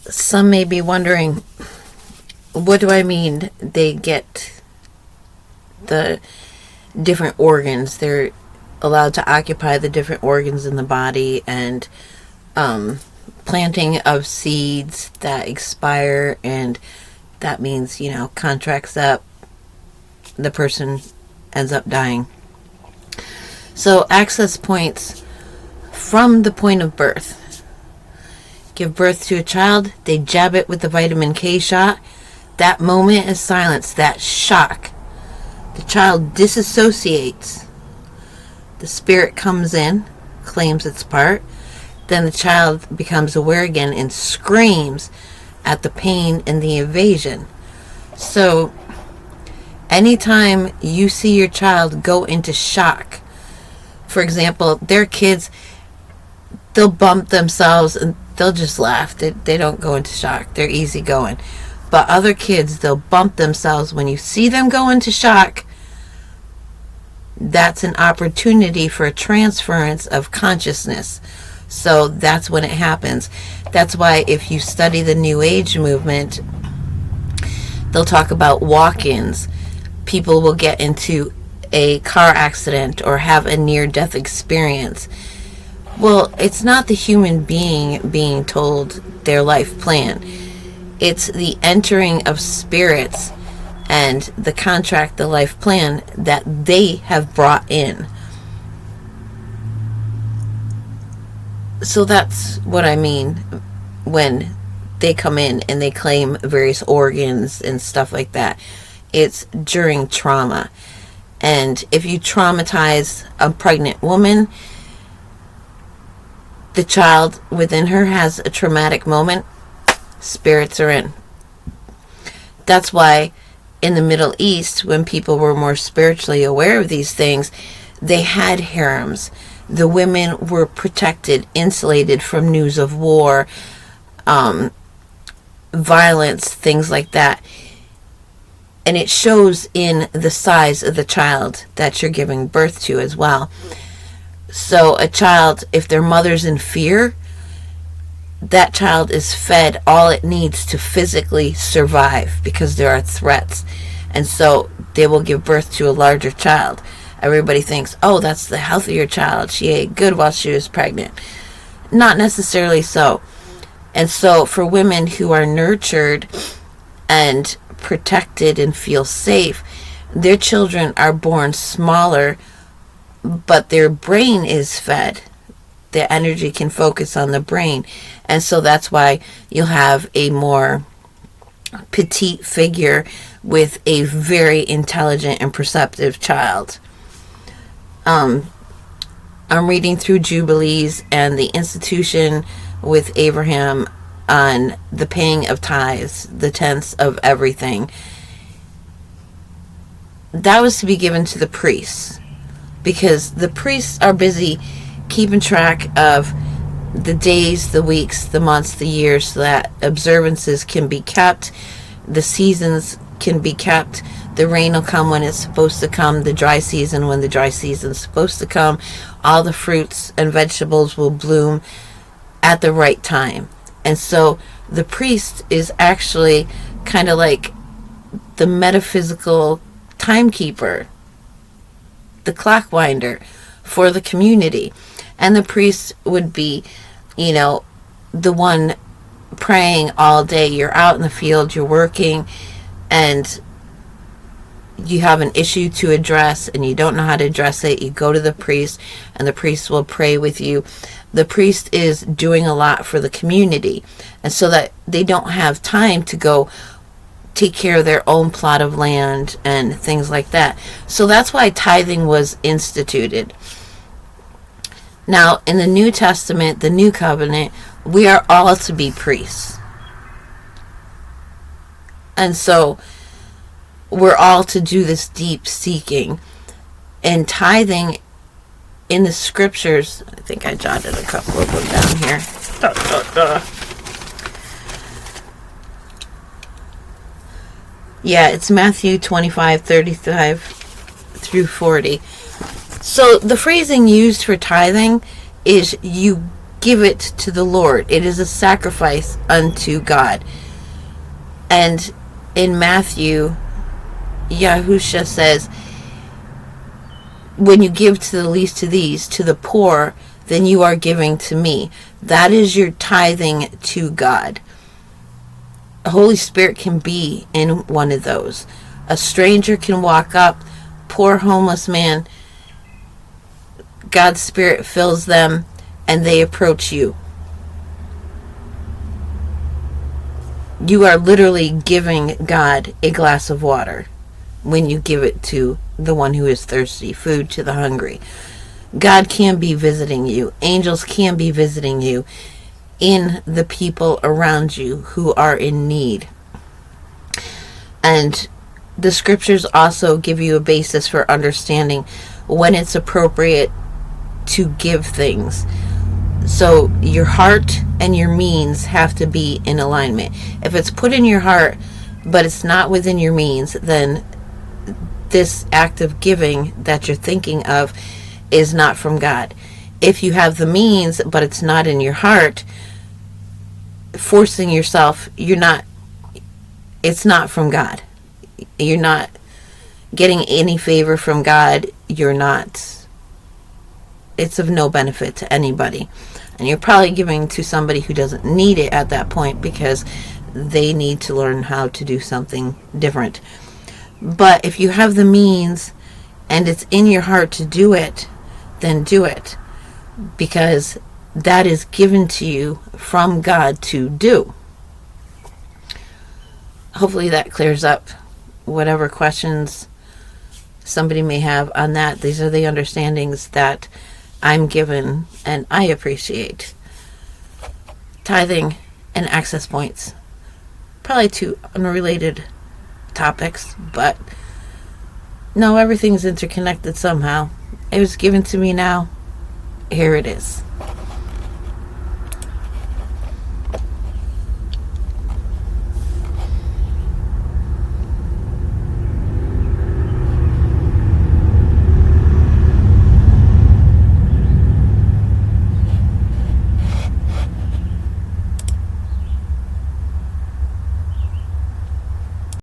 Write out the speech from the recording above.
Some may be wondering, what do I mean they get the different organs? They're allowed to occupy the different organs in the body, and planting of seeds that expire, and that means, contracts up, the person ends up dying. So access points from the point of birth. Give birth to a child, they jab it with the vitamin K shot. That moment is silence, that shock. The child disassociates. The spirit comes in, claims its part. Then the child becomes aware again and screams at the pain and the invasion. So anytime you see your child go into shock, for example, their kids, they'll bump themselves and they'll just laugh. They don't go into shock. They're easy going. But other kids, they'll bump themselves. When you see them go into shock, that's an opportunity for a transference of consciousness. So that's when it happens. That's why if you study the New Age movement, they'll talk about walk-ins. People will get into a car accident or have a near-death experience. Well, it's not the human being told their life plan. It's the entering of spirits and the contract, the life plan that they have brought in. So that's what I mean when they come in and they claim various organs and stuff like that. It's during trauma. And if you traumatize a pregnant woman, the child within her has a traumatic moment, spirits are in. That's why in the Middle East, when people were more spiritually aware of these things, they had harems. The women were protected, insulated from news of war, violence, things like that. And it shows in the size of the child that you're giving birth to as well. So a child, if their mother's in fear, that child is fed all it needs to physically survive because there are threats. And so they will give birth to a larger child. Everybody thinks, oh, that's the healthier child. She ate good while she was pregnant. Not necessarily so. And so for women who are nurtured and protected and feel safe, their children are born smaller, but their brain is fed. The energy can focus on the brain. And so that's why you'll have a more petite figure with a very intelligent and perceptive child. I'm reading through Jubilees and the institution with Abraham on the paying of tithes, the tenths of everything. That was to be given to the priests, because the priests are busy keeping track of the days, the weeks, the months, the years, so that observances can be kept, the seasons can be kept. The rain will come when it's supposed to come, the dry season when the dry season is supposed to come. All the fruits and vegetables will bloom at the right time. And so the priest is actually kind of like the metaphysical timekeeper, the clockwinder for the community. And the priest would be, the one praying all day. You're out in the field, you're working, and you have an issue to address and you don't know how to address it. You go to the priest and the priest will pray with you. The priest is doing a lot for the community, and so that they don't have time to go take care of their own plot of land and things like that. So that's why tithing was instituted. Now, in the New Testament, the New Covenant, we are all to be priests. And so we're all to do this deep seeking. And tithing in the scriptures, I think I jotted a couple of them down here. Yeah, it's Matthew 25:35 through 40. So the phrasing used for tithing is you give it to the Lord. It is a sacrifice unto God. And in Matthew, Yahusha says, when you give to the least of these, to the poor, then you are giving to me. That is your tithing to God. The Holy Spirit can be in one of those. A stranger can walk up, poor homeless man, God's Spirit fills them, and they approach you. You are literally giving God a glass of water when you give it to the one who is thirsty, food to the hungry. God can be visiting you. Angels can be visiting you in the people around you who are in need. And the scriptures also give you a basis for understanding when it's appropriate to give things. So your heart and your means have to be in alignment. If it's put in your heart, but it's not within your means, then this act of giving that you're thinking of is not from God. If you have the means, but it's not in your heart, forcing yourself, it's not from God. You're not getting any favor from God. It's of no benefit to anybody. And you're probably giving to somebody who doesn't need it at that point because they need to learn how to do something different. But if you have the means and it's in your heart to do it, then do it. Because that is given to you from God to do. Hopefully that clears up whatever questions somebody may have on that. These are the understandings that I'm given and I appreciate. Tithing and access points. Probably two unrelated topics, but no, everything's interconnected somehow. It was given to me now. Here it is.